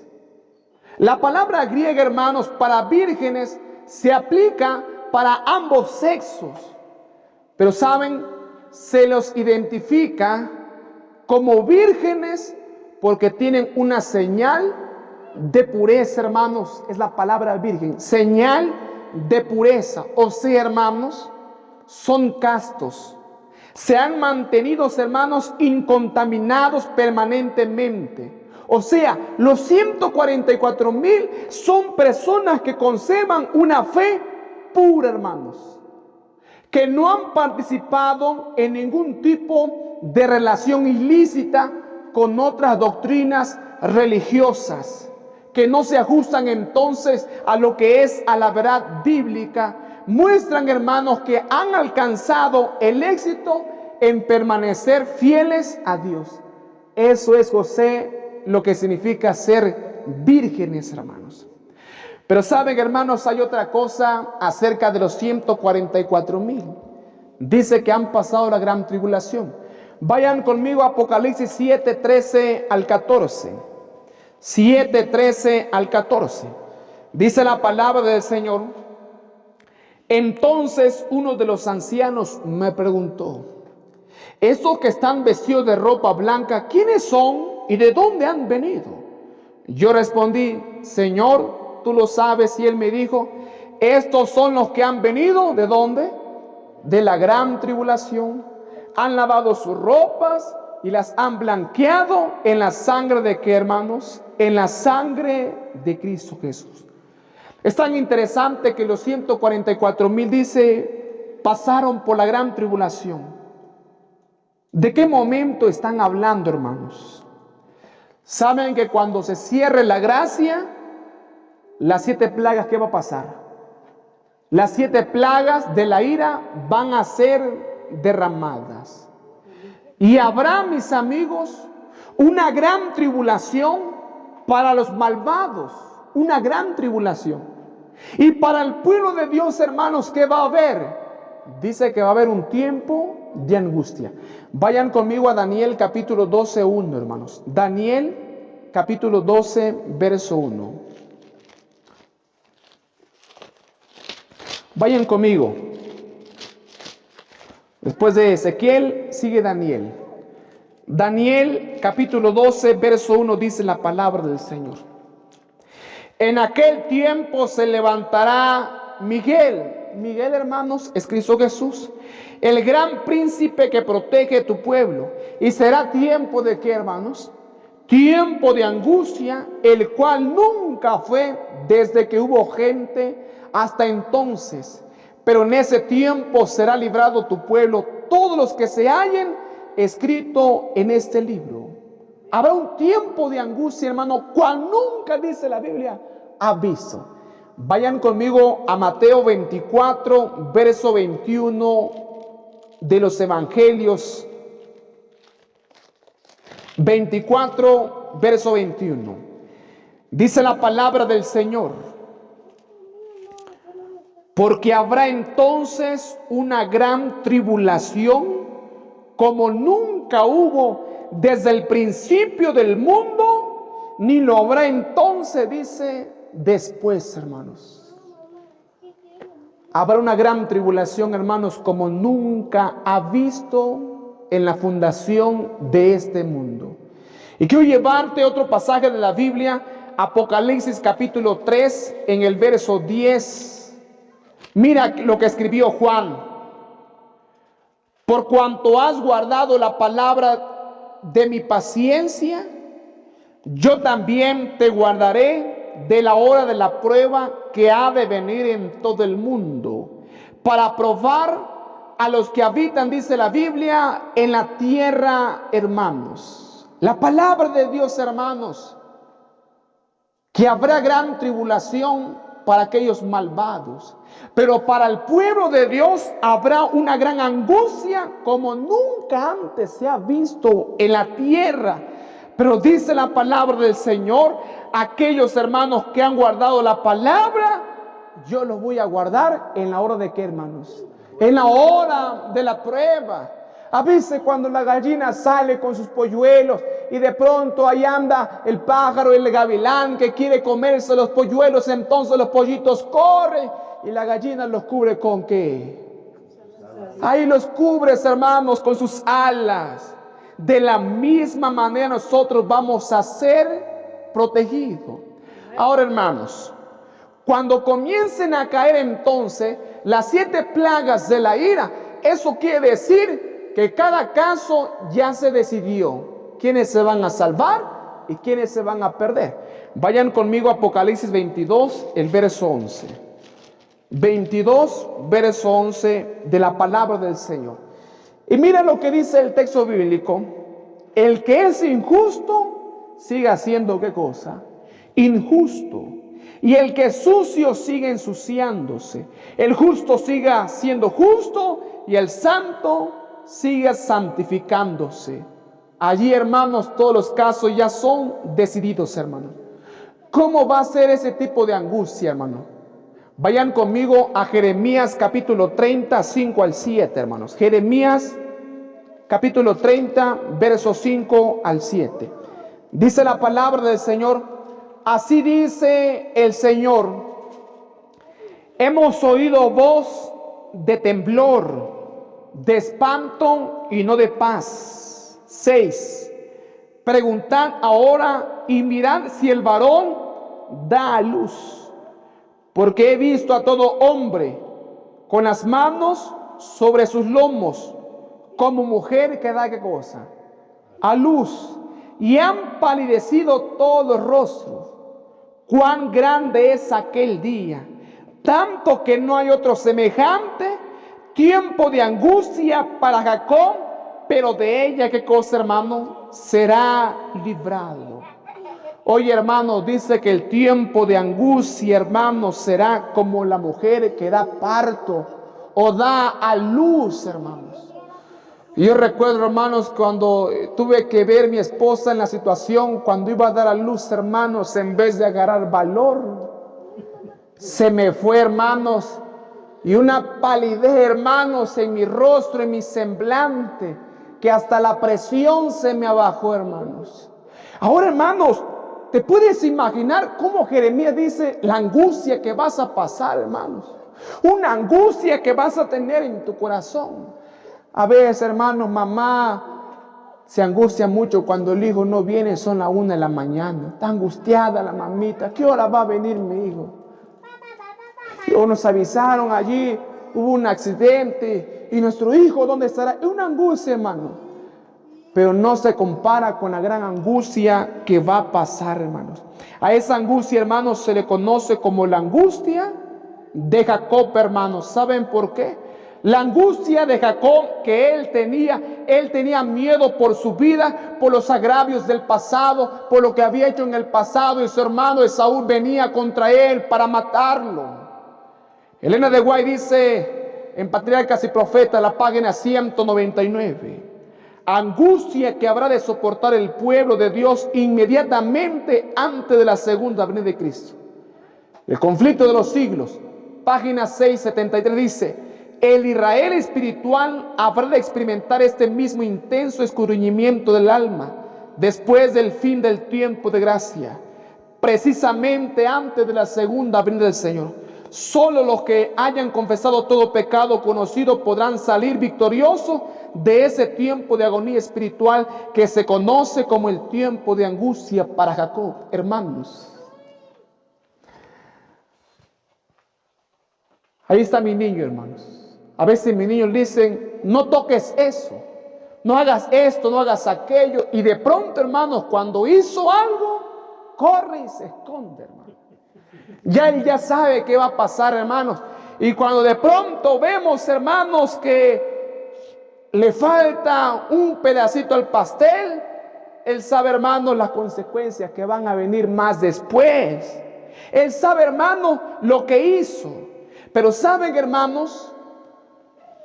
La palabra griega, hermanos, para vírgenes se aplica para ambos sexos. Pero saben, se los identifica como vírgenes porque tienen una señal de pureza, hermanos. Es la palabra virgen, señal de pureza. O sea, hermanos, son castos. Se han mantenido, hermanos, incontaminados permanentemente. O sea, los 144,000 son personas que conservan una fe pura, hermanos, que no han participado en ningún tipo de relación ilícita con otras doctrinas religiosas, que no se ajustan entonces a lo que es a la verdad bíblica. Muestran, hermanos, que han alcanzado el éxito en permanecer fieles a Dios. Eso es, José, lo que significa ser vírgenes, hermanos. Pero saben, hermanos, hay otra cosa acerca de los 144,000. Dice que han pasado la gran tribulación. Vayan conmigo a Apocalipsis 7, 13 al 14. 7, 13 al 14. Dice la palabra del Señor: entonces uno de los ancianos me preguntó: estos que están vestidos de ropa blanca, ¿quiénes son y de dónde han venido? Yo respondí: Señor, tú lo sabes. Y él me dijo: estos son los que han venido, ¿de dónde? De la gran tribulación. Han lavado sus ropas y las han blanqueado en la sangre de ¿qué, hermanos? En la sangre de Cristo Jesús. Es tan interesante que los 144,000, dice, pasaron por la gran tribulación. ¿De qué momento están hablando, hermanos? Saben que cuando se cierre la gracia, las 7 plagas, ¿qué va a pasar? Las 7 plagas de la ira van a ser derramadas. Y habrá, mis amigos, una gran tribulación para los malvados, una gran tribulación. Y para el pueblo de Dios, hermanos, ¿qué va a haber? Dice que va a haber un tiempo de angustia. Vayan conmigo a Daniel capítulo 12, 1, hermanos. Daniel capítulo 12, verso 1. Vayan conmigo. Después de Ezequiel sigue Daniel. Daniel capítulo 12, verso 1 dice la palabra del Señor: en aquel tiempo se levantará Miguel. Miguel, hermanos, es Cristo Jesús, el gran príncipe que protege tu pueblo. Y será tiempo de ¿qué, hermanos? Tiempo de angustia, el cual nunca fue desde que hubo gente hasta entonces. Pero en ese tiempo será librado tu pueblo, todos los que se hallen escrito en este libro. Habrá un tiempo de angustia, hermano, cual nunca, dice la Biblia, ha visto. Vayan conmigo a Mateo 24, verso 21 de los Evangelios. 24, verso 21. Dice la palabra del Señor: porque habrá entonces una gran tribulación como nunca hubo desde el principio del mundo, ni lo habrá entonces, dice, después, hermanos. Habrá una gran tribulación, hermanos, como nunca ha visto en la fundación de este mundo. Y quiero llevarte a otro pasaje de la Biblia, Apocalipsis capítulo 3, en el verso 10. Mira lo que escribió Juan: por cuanto has guardado la palabra de mi paciencia, yo también te guardaré de la hora de la prueba que ha de venir en todo el mundo, para probar a los que habitan, dice la Biblia, en la tierra, hermanos. La palabra de Dios, hermanos, que habrá gran tribulación para aquellos malvados, pero para el pueblo de Dios habrá una gran angustia como nunca antes se ha visto en la tierra. Pero dice la palabra del Señor: aquellos hermanos que han guardado la palabra, yo los voy a guardar en la hora de ¿qué, hermanos? En la hora de la prueba. A veces cuando la gallina sale con sus polluelos y de pronto ahí anda el pájaro, el gavilán que quiere comerse los polluelos, entonces los pollitos corren y la gallina los cubre ¿con qué? Ahí los cubre, hermanos, con sus alas. De la misma manera nosotros vamos a ser protegidos. Ahora, hermanos, cuando comiencen a caer entonces las 7 plagas de la ira, eso quiere decir que cada caso ya se decidió quiénes se van a salvar y quiénes se van a perder. Vayan conmigo a Apocalipsis 22, el verso 11. 22, verso 11 de la palabra del Señor. Y mira lo que dice el texto bíblico. El que es injusto, siga haciendo ¿qué cosa? Injusto. Y el que es sucio, sigue ensuciándose. El justo siga siendo justo y el santo siga santificándose. Allí, hermanos, todos los casos ya son decididos, hermanos. ¿Cómo va a ser ese tipo de angustia, hermano? Vayan conmigo a Jeremías capítulo 30, 5 al 7, hermanos. Jeremías capítulo 30, versos 5 al 7. Dice la palabra del Señor. Así dice el Señor: hemos oído voz de temblor, de espanto y no de paz. 6. Preguntad ahora y mirad si el varón da a luz, porque he visto a todo hombre con las manos sobre sus lomos, como mujer que da ¿qué cosa? A luz, y han palidecido todos los rostros. Cuán grande es aquel día, tanto que no hay otro semejante, tiempo de angustia para Jacob, pero de ella ¿qué cosa, hermano? Será librado. Oye, hermano, dice que el tiempo de angustia, hermano, será como la mujer que da parto o da a luz, hermanos. Y yo recuerdo, hermanos, cuando tuve que ver a mi esposa en la situación, cuando iba a dar a luz, hermanos, en vez de agarrar valor, se me fue, hermanos, y una palidez, hermanos, en mi rostro, en mi semblante, que hasta la presión se me abajó, hermanos. Ahora, hermanos, ¿te puedes imaginar cómo Jeremías dice la angustia que vas a pasar, hermanos? Una angustia que vas a tener en tu corazón. A veces, hermanos, mamá se angustia mucho cuando el hijo no viene, son las 1 de la mañana. Está angustiada la mamita. ¿Qué hora va a venir mi hijo? Y nos avisaron allí, hubo un accidente. ¿Y nuestro hijo dónde estará? Es una angustia, hermano. Pero no se compara con la gran angustia que va a pasar, hermanos. A esa angustia, hermanos, se le conoce como la angustia de Jacob, hermanos. ¿Saben por qué? La angustia de Jacob que él tenía miedo por su vida, por los agravios del pasado, por lo que había hecho en el pasado, y su hermano Esaú venía contra él para matarlo. Elena de White dice en Patriarcas y Profetas, la página 199, angustia que habrá de soportar el pueblo de Dios inmediatamente antes de la segunda venida de Cristo. El conflicto de los siglos, página 673 dice: el Israel espiritual habrá de experimentar este mismo intenso escudriñamiento del alma después del fin del tiempo de gracia, precisamente antes de la segunda venida del Señor. Solo los que hayan confesado todo pecado conocido podrán salir victoriosos de ese tiempo de agonía espiritual que se conoce como el tiempo de angustia para Jacob. Hermanos, ahí está mi niño, hermanos. A veces mis niños dicen: no toques eso, no hagas esto, no hagas aquello. Y de pronto, hermanos, cuando hizo algo, corre y se esconde, hermano. Ya él ya sabe qué va a pasar, hermanos. Y cuando de pronto vemos, hermanos, que le falta un pedacito al pastel, él sabe, hermanos, las consecuencias que van a venir más después. Él sabe, hermanos, lo que hizo. Pero saben, hermanos,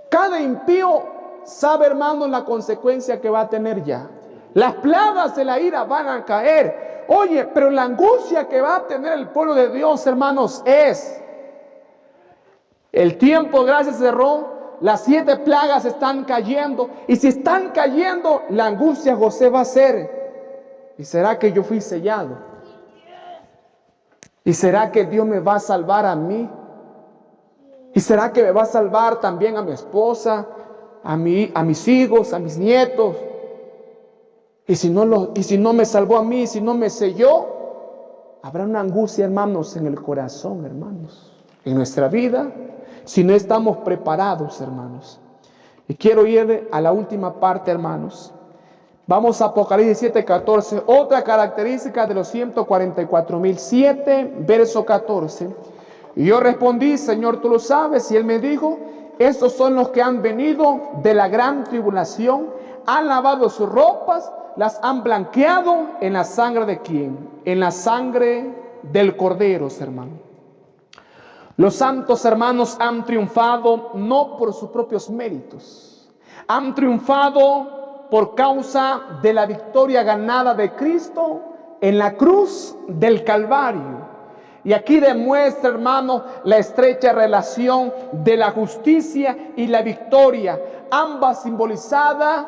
cada impío sabe, hermanos, la consecuencia que va a tener ya. Las plagas de la ira van a caer. Oye, pero la angustia que va a tener el pueblo de Dios, hermanos, es: el tiempo, gracias, cerró. las 7 plagas están cayendo. Y si están cayendo, la angustia José va a ser: ¿y será que yo fui sellado? ¿Y será que Dios me va a salvar a mí? ¿Y será que me va a salvar también a mi esposa, a mis hijos, a mis nietos? Y si no me salvó a mí, si no me selló, habrá una angustia, hermanos, en el corazón, hermanos, en nuestra vida, si no estamos preparados, hermanos. Y quiero ir a la última parte, hermanos. Vamos a Apocalipsis 7:14, otra característica de los 144,000. 7, verso 14. Y yo respondí: Señor, tú lo sabes. Y él me dijo: estos son los que han venido de la gran tribulación, han lavado sus ropas, las han blanqueado en la sangre de ¿quién? En la sangre del Cordero, hermano. Los santos hermanos han triunfado no por sus propios méritos, han triunfado por causa de la victoria ganada de Cristo en la cruz del Calvario. Y aquí demuestra, hermano, la estrecha relación de la justicia y la victoria, ambas simbolizadas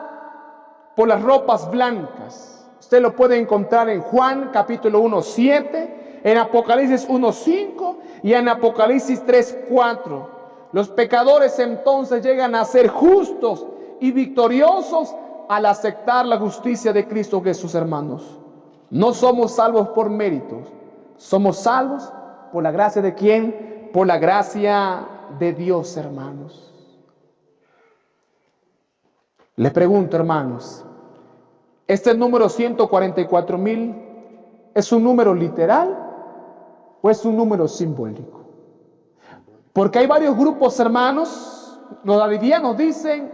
por las ropas blancas. Usted lo puede encontrar en Juan capítulo 1:7, en Apocalipsis 1:5 y en Apocalipsis 3:4. Los pecadores entonces llegan a ser justos y victoriosos al aceptar la justicia de Cristo Jesús, hermanos. No somos salvos por méritos, somos salvos por la gracia de ¿quién? Por la gracia de Dios, hermanos. Les pregunto, hermanos, ¿este número 144,000 es un número literal o es un número simbólico? Porque hay varios grupos, hermanos. Los davidianos dicen: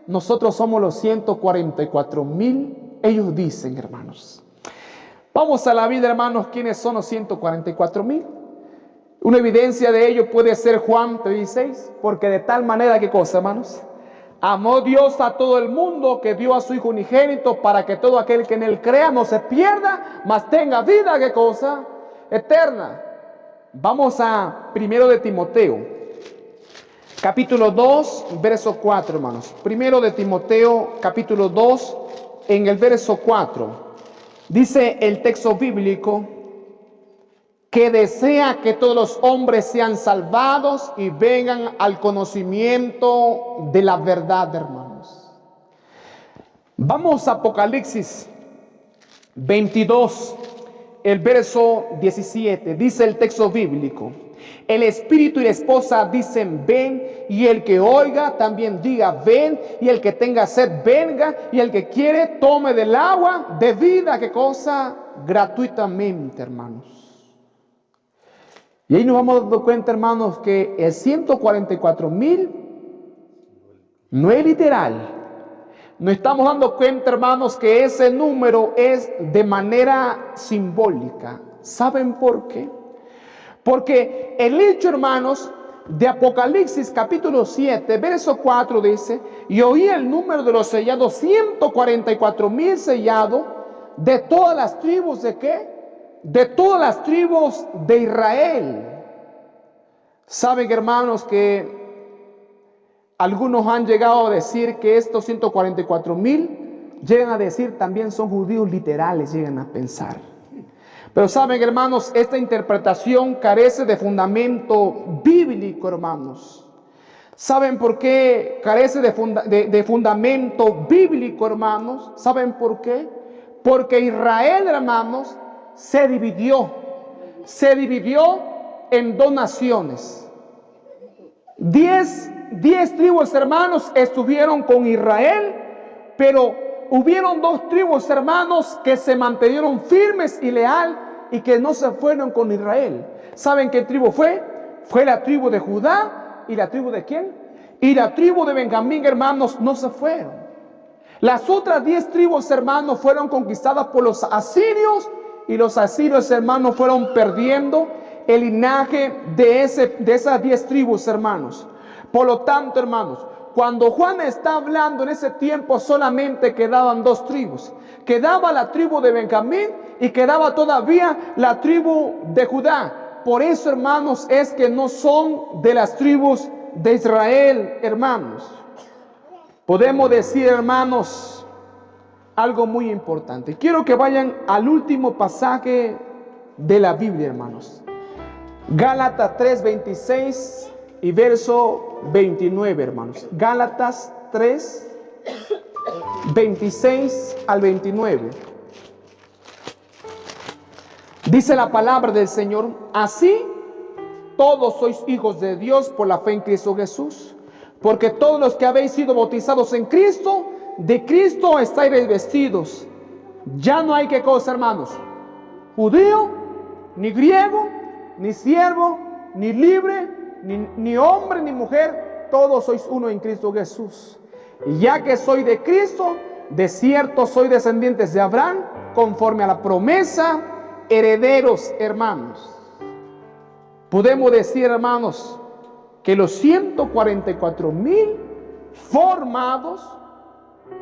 nosotros somos los 144,000. Ellos dicen, hermanos. Vamos a la vida, hermanos. ¿Quiénes son los 144,000? Una evidencia de ello puede ser Juan 3:16. Porque de tal manera, ¿qué cosa, hermanos? Amó Dios a todo el mundo, que dio a su Hijo unigénito, para que todo aquel que en él crea no se pierda, mas tenga vida, ¿qué cosa? Eterna. Vamos a 1 de Timoteo, capítulo 2, verso 4, hermanos. 1 de Timoteo, capítulo 2, en el verso 4. Dice el texto bíblico que desea que todos los hombres sean salvados y vengan al conocimiento de la verdad, hermanos. Vamos a Apocalipsis 22, el verso 17. Dice el texto bíblico: el espíritu y la esposa dicen: ven, y el que oiga también diga: ven, y el que tenga sed venga, y el que quiere tome del agua de vida. ¿Qué cosa? Gratuitamente, hermanos. Y ahí nos vamos dando cuenta, hermanos, que el 144,000 no es literal. Nos estamos dando cuenta, hermanos, que ese número es de manera simbólica. ¿Saben por qué? Porque el hecho, hermanos, de Apocalipsis capítulo 7, verso 4 dice: y oí el número de los sellados, 144,000 sellados, de todas las tribus, ¿de qué? De todas las tribus de Israel. Saben, hermanos, que algunos han llegado a decir que estos 144,000 llegan a decir también son judíos literales, llegan a pensar. Pero saben, hermanos, esta interpretación carece de fundamento bíblico, hermanos. ¿Saben por qué carece de fundamento bíblico, hermanos? ¿Saben por qué? Porque Israel, hermanos, se dividió en 2 naciones. 10 tribus, hermanos, estuvieron con Israel, pero hubieron 2 tribus, hermanos, que se mantuvieron firmes y leal y que no se fueron con Israel. ¿Saben qué tribu fue? Fue la tribu de Judá. ¿Y la tribu de quién? Y la tribu de Benjamín, hermanos, no se fueron. Las otras 10 tribus, hermanos, fueron conquistadas por los asirios, y los asirios, hermanos, fueron perdiendo el linaje de esas 10 tribus, hermanos. Por lo tanto, hermanos, cuando Juan está hablando en ese tiempo, solamente quedaban 2 tribus. Quedaba la tribu de Benjamín y quedaba todavía la tribu de Judá. Por eso, hermanos, es que no son de las tribus de Israel, hermanos, podemos decir, hermanos, algo muy importante. Quiero que vayan al último pasaje de la Biblia, hermanos. Gálatas 3:26 y verso 29, hermanos. Gálatas 3:26 al 29. Dice la palabra del Señor: así todos sois hijos de Dios por la fe en Cristo Jesús, porque todos los que habéis sido bautizados en Cristo, de Cristo estáis revestidos. Ya no hay que cosa, hermanos, judío, ni griego, ni siervo, ni libre, ni hombre, ni mujer, todos sois uno en Cristo Jesús. Y ya que soy de Cristo, de cierto soy descendientes de Abraham, conforme a la promesa, herederos, hermanos. Podemos decir, hermanos, que los 144,000 formados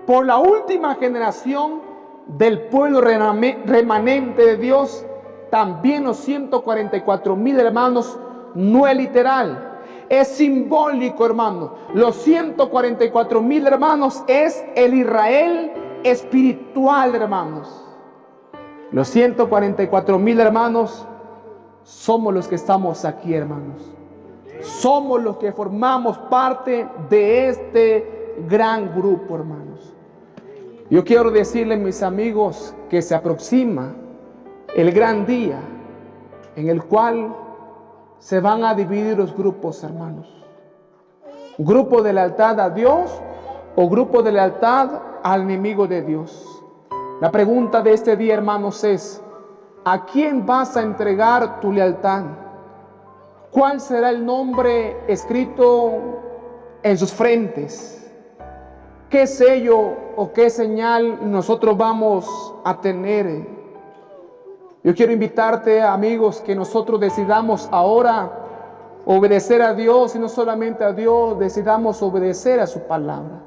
por la última generación del pueblo remanente de Dios, también los 144,000, hermanos, no es literal, es simbólico, hermanos. Los 144,000, hermanos, es el Israel espiritual, hermanos. Los 144,000, hermanos, somos los que estamos aquí, hermanos. Somos los que formamos parte de este gran grupo, hermanos. Yo quiero decirles, mis amigos, que se aproxima el gran día en el cual se van a dividir los grupos, hermanos. Grupo de lealtad a Dios o grupo de lealtad al enemigo de Dios. La pregunta de este día, hermanos, es: ¿a quién vas a entregar tu lealtad? ¿Cuál será el nombre escrito en sus frentes? ¿Qué sello o qué señal nosotros vamos a tener? Yo quiero invitarte, amigos, que nosotros decidamos ahora obedecer a Dios, y no solamente a Dios, decidamos obedecer a su palabra.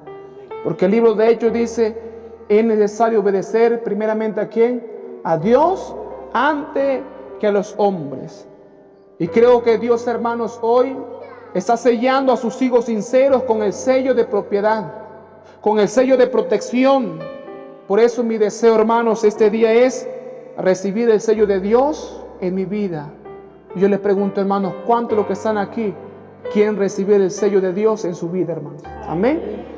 Porque el libro de Hechos dice: es necesario obedecer primeramente ¿a quién? A Dios antes que a los hombres. Y creo que Dios, hermanos, hoy está sellando a sus hijos sinceros con el sello de propiedad, con el sello de protección. Por eso mi deseo, hermanos, este día es recibir el sello de Dios en mi vida. Yo les pregunto, hermanos, ¿cuántos de los que están aquí quieren recibir el sello de Dios en su vida, hermanos? Amén.